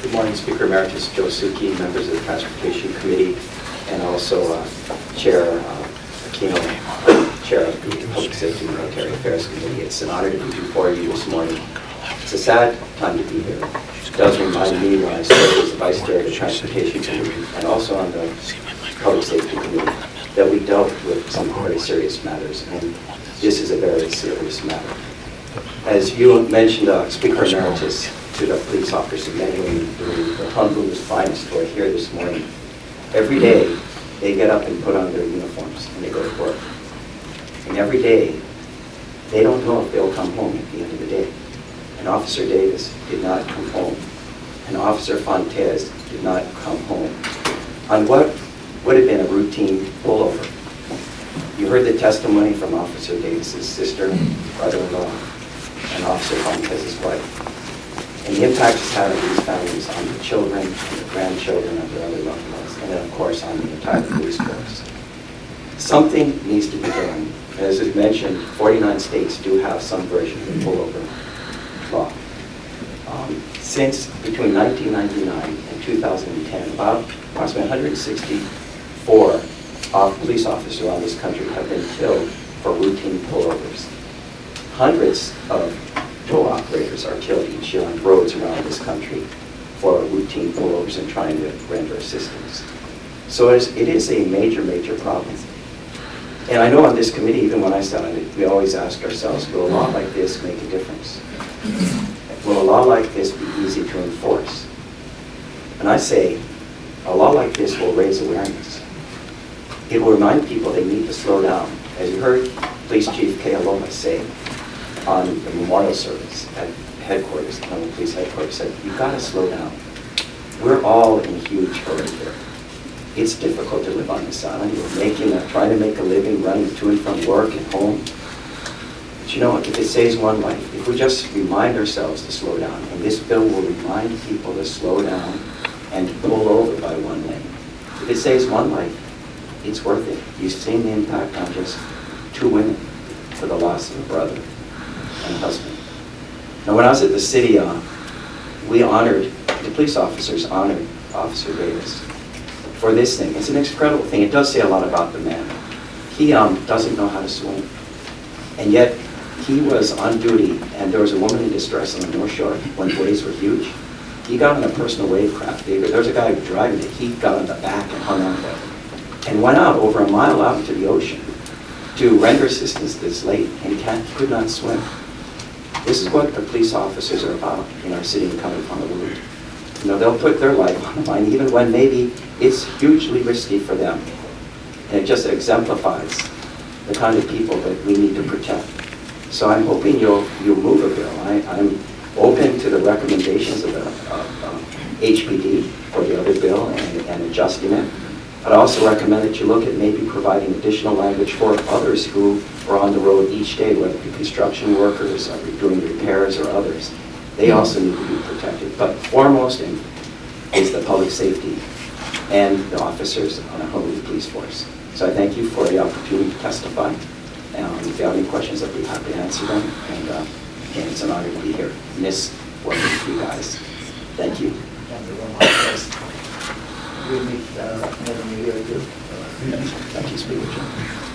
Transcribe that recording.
Good morning, Speaker Emeritus Joe Suki, members of the Transportation Committee, and also Chair Aquino, Chair of the Public Safety and Military Affairs Committee. It's an honor to be before you this morning. It's a sad time to be here. It does remind me when I served as the Vice Chair of the Transportation Committee and also on the Public Safety Committee that we dealt with some very serious matters, and this is a very serious matter. As you mentioned, Speaker Emeritus, to the police officers, men and women, the Honolulu's finest, who are here this morning. Every day, they get up and put on their uniforms and they go to work. And every day, they don't know if they'll come home at the end of the day. And Officer Davis did not come home. And Officer Fontes did not come home on what would have been a routine pullover. You heard the testimony from Officer Davis's sister, brother-in-law, and Officer Fontes' wife. And the impact it's had on these families, on the children, and the grandchildren of their other loved ones, and then of course on the entire police force. Something needs to be done. As is mentioned, 49 states do have some version of the pullover law. Since between 1999 and 2010, approximately 164 police officers around this country have been killed for routine pullovers. Hundreds of tow operators are killed each year on roads around this country for routine pullovers and trying to render assistance. So it is a major, major problem. And I know on this committee, even when I started, we always ask ourselves, will a law like this make a difference? Will a law like this be easy to enforce? And I say, a law like this will raise awareness. It will remind people they need to slow down. As you heard Police Chief Kealoha say on the memorial service at headquarters, the police headquarters, said, you've got to slow down. We're all in a huge hurry here. It's difficult to live on this island. We're trying to make a living, running to and from work and home. But you know what, if it saves one life, if we just remind ourselves to slow down, and this bill will remind people to slow down and pull over by one lane. If it saves one life, it's worth it. You've seen the impact on just 2 women for the loss of a brother and a husband. Now, when I was at the city, the police officers honored Officer Davis for this thing. It's an incredible thing. It does say a lot about the man. He doesn't know how to swim. And yet, he was on duty, and there was a woman in distress on the North Shore when waves were huge. He got on a personal wave craft. There was a guy driving it. He got on the back and hung on to it and went out over a mile out into the ocean to render assistance this late, and he could not swim. This is what the police officers are about in our city and coming from Honolulu. You know, they'll put their life on the line even when maybe it's hugely risky for them. And it just exemplifies the kind of people that we need to protect. So I'm hoping you'll move a bill. I'm open to the recommendations of the HPD for the other bill and adjusting it. I'd also recommend that you look at maybe providing additional language for others who are on the road each day, whether it be construction workers, or doing repairs, or others. They also need to be protected. But foremost is the public safety and the officers on the Honolulu Police Force. So I thank you for the opportunity to testify. If you have any questions, I'd be happy to answer them. And again, it's an honor to be here in this working with you guys. Thank you. Thank you very much. We'll meet another year too. Thank you, Speaker.